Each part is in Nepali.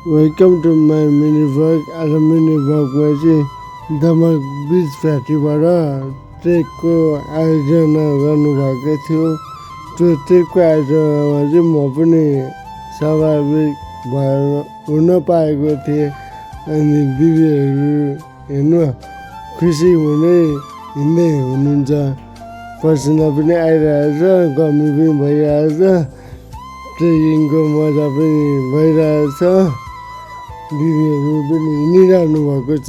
Welcome to my mini vlog. आज मिनी भ्लगमा चाहिँ दमक बिच फ्याक्ट्रीबाट ट्रेकको आयोजना गर्नुभएको थियो। त्यो ट्रेकको आयोजनामा चाहिँ म पनि स्वाभाविक भएर हुन पाएको थिएँ। अनि दिदीहरू हेर्नु खुसी हुँदै हिँड्दै हुनुहुन्छ। पसिना पनि आइरहेछ, गर्मी पनि भइरहेछ, ट्रेकिङको मजा पनि भइरहेछ। दिदीहरू पनि हिँडिरहनु भएको छ।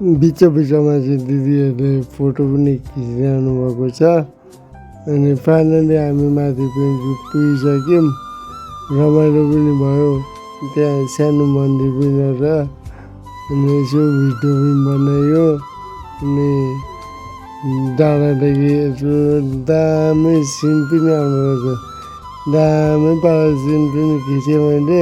बिचमा चाहिँ दिदीहरूले फोटो पनि खिचिरहनु भएको छ। अनि फाइनली हामी माथि पुगिसक्यौँ। रमाइलो पनि भयो, त्यहाँ सानो मन्दिर पनि र अनि यसो भिडियो पनि बनायो। अनि डाँडादेखि यसो दामी सिन पनि आउनु रहेछ। दामी पाराको सिन पनि खिचेँ मैले।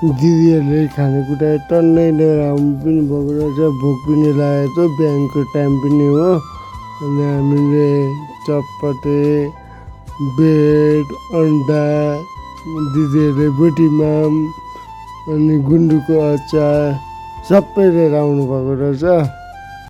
दिदीहरूले खानेकुरा टन्नै लिएर आउनु पनि भएको रहेछ। भोक पनि लागेको थियो, बिहानको टाइम पनि हो। अनि हामीले चटपटे, ब्रेड, अन्डा, दिदीहरूले बोटीमाम अनि गुन्द्रुकको अचार सबै लिएर आउनु भएको रहेछ।